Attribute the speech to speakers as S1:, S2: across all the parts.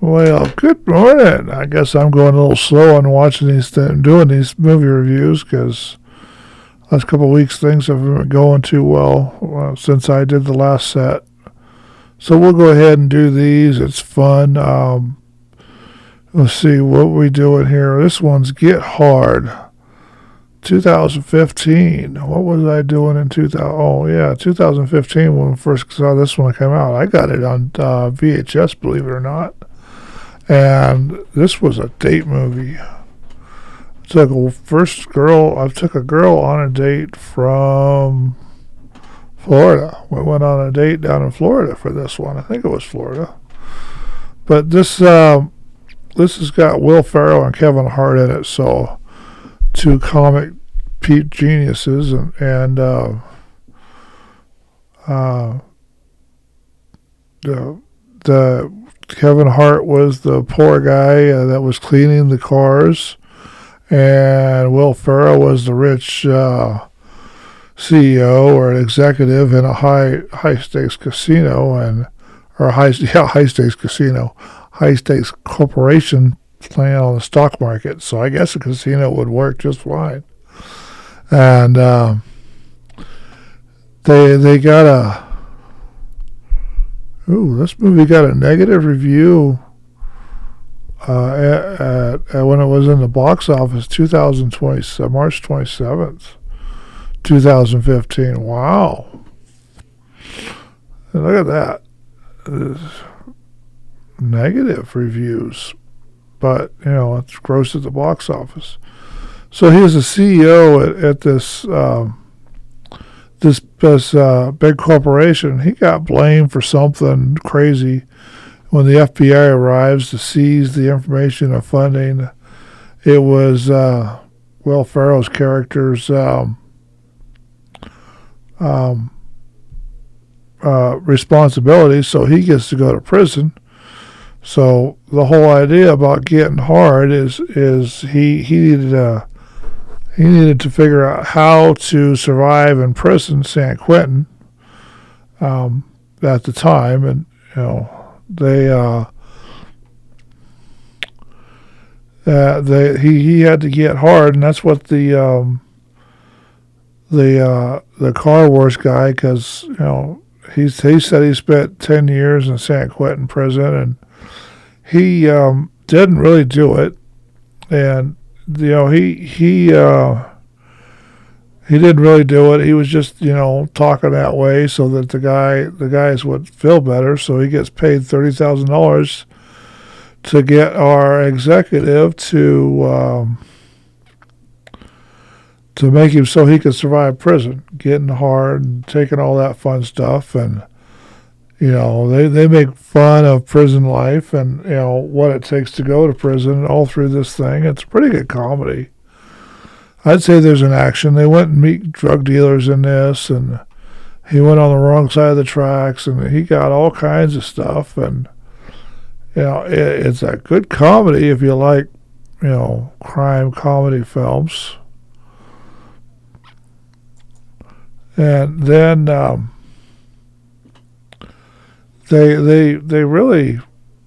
S1: Well, good morning. I guess I'm going a little slow on watching doing these movie reviews because last couple of weeks things haven't been going too well since I did the last set. So we'll go ahead and do these. It's fun. Let's see what we doing here. This one's Get Hard, 2015. What was I doing in 2000? Oh yeah, 2015 when we first saw this one come out. I got it on VHS, believe it or not. And this was a date movie. I took a girl on a date from Florida. We went on a date down in Florida for this one. I think it was Florida. But this has got Will Ferrell and Kevin Hart in it. So two comic Pete geniuses, and the Kevin Hart was the poor guy that was cleaning the cars, and Will Ferrell was the rich CEO or an executive in a high stakes casino high stakes corporation playing on the stock market. So I guess a casino would work just fine. And they got this movie got a negative review when it was in the box office, 2020, March 27th, 2015. Wow. And look at that. Negative reviews. But, it's gross at the box office. So he was a CEO at this big corporation. He got blamed for something crazy. When the FBI arrives to seize the information of funding, it was Will Ferrell's character's responsibility, so he gets to go to prison. So the whole idea about Getting Hard is he needed to figure out how to survive in prison, San Quentin, at the time, and he had to get hard, and that's what the car wash guy, because he said he spent 10 years in San Quentin prison, and he didn't really do it, and he didn't really do it. He was just talking that way so that the guys would feel better. So he gets paid $30,000 to get our executive to make him so he could survive prison, getting hard and taking all that fun stuff. And they make fun of prison life and what it takes to go to prison all through this thing. It's a pretty good comedy. I'd say there's an action. They went and meet drug dealers in this, and he went on the wrong side of the tracks, and he got all kinds of stuff. And it's a good comedy if you like crime comedy films. And then they really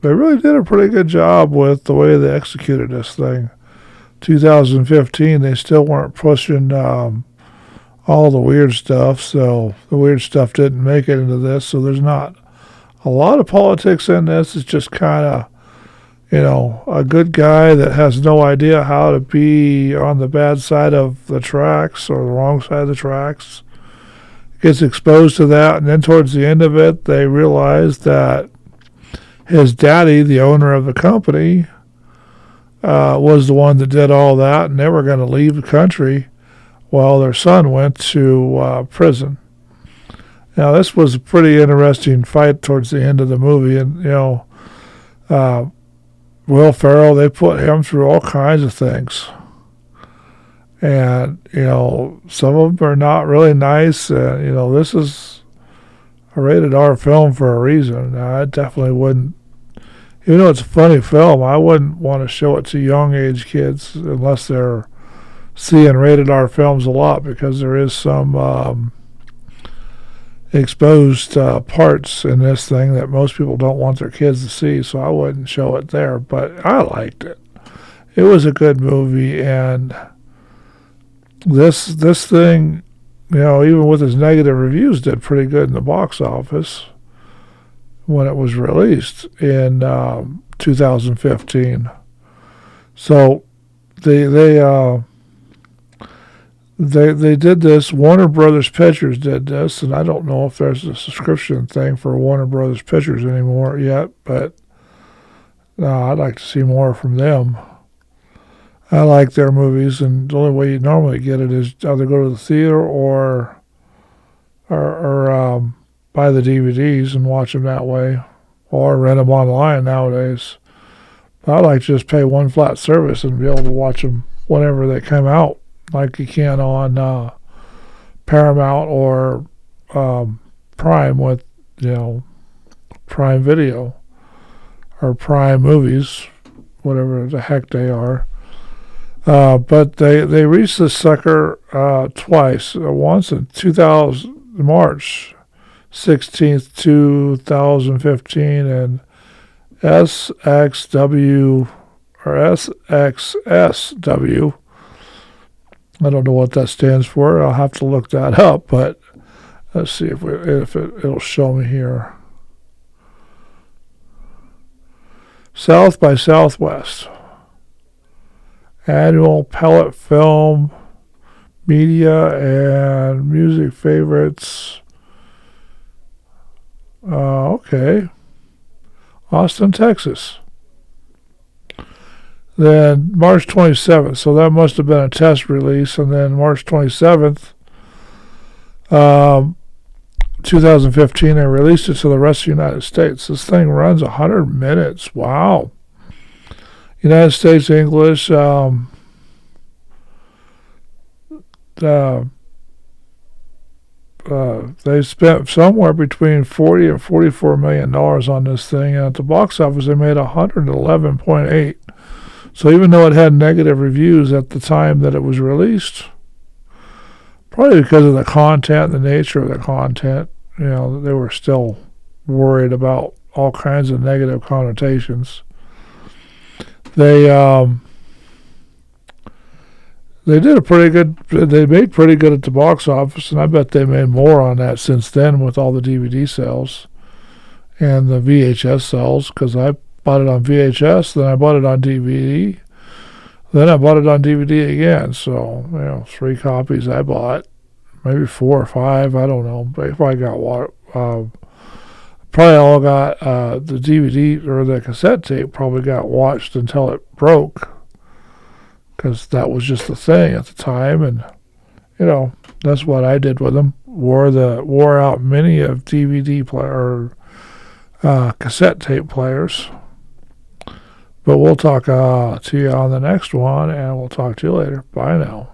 S1: did a pretty good job with the way they executed this thing. 2015, they still weren't pushing all the weird stuff, so the weird stuff didn't make it into this. So there's not a lot of politics in this. It's just kind of a good guy that has no idea how to be on the bad side of the tracks or the wrong side of the tracks. Gets exposed to that, and then towards the end of it, they realize that his daddy, the owner of the company, was the one that did all that, and they were going to leave the country while their son went to prison. Now, this was a pretty interesting fight towards the end of the movie, and Will Ferrell, they put him through all kinds of things. And, some of them are not really nice. This is a rated R film for a reason. I definitely wouldn't, even though it's a funny film, I wouldn't want to show it to young age kids unless they're seeing rated R films a lot, because there is some exposed parts in this thing that most people don't want their kids to see, so I wouldn't show it there. But I liked it. It was a good movie, and this thing, even with its negative reviews, did pretty good in the box office when it was released in 2015. So they did this. Warner Brothers Pictures did this, and I don't know if there's a subscription thing for Warner Brothers Pictures anymore yet, but I'd like to see more from them. I like their movies, and the only way you normally get it is either go to the theater or buy the DVDs and watch them that way, or rent them online nowadays. But I like to just pay one flat service and be able to watch them whenever they come out, like you can on Paramount or Prime with, Prime Video or Prime Movies, whatever the heck they are. But they reached this sucker twice. Once in March 16th, 2015, and SXW or SXSW. I don't know what that stands for. I'll have to look that up, but let's see if it'll show me here. South by Southwest. Annual Pellet Film Media and Music Favorites. Okay. Austin, Texas. Then March 27th, so that must have been a test release, and then March 27th, 2015, they released it to the rest of the United States. This thing runs 100 minutes. Wow. United States English, they spent somewhere between $40 and $44 million on this thing, and at the box office they made 111.8. So even though it had negative reviews at the time that it was released, probably because of the content, the nature of the content, they were still worried about all kinds of negative connotations. They did they made pretty good at the box office, and I bet they made more on that since then with all the DVD sales and the VHS sales, because I bought it on VHS, then I bought it on DVD, then I bought it on DVD again. So, 3 copies I bought, maybe 4 or 5, I don't know. But I got probably all got the DVD or the cassette tape probably got watched until it broke, because that was just the thing at the time, and that's what I did with them. Wore out many of DVD player or cassette tape players. But we'll talk to you on the next one, and we'll talk to you later. Bye now.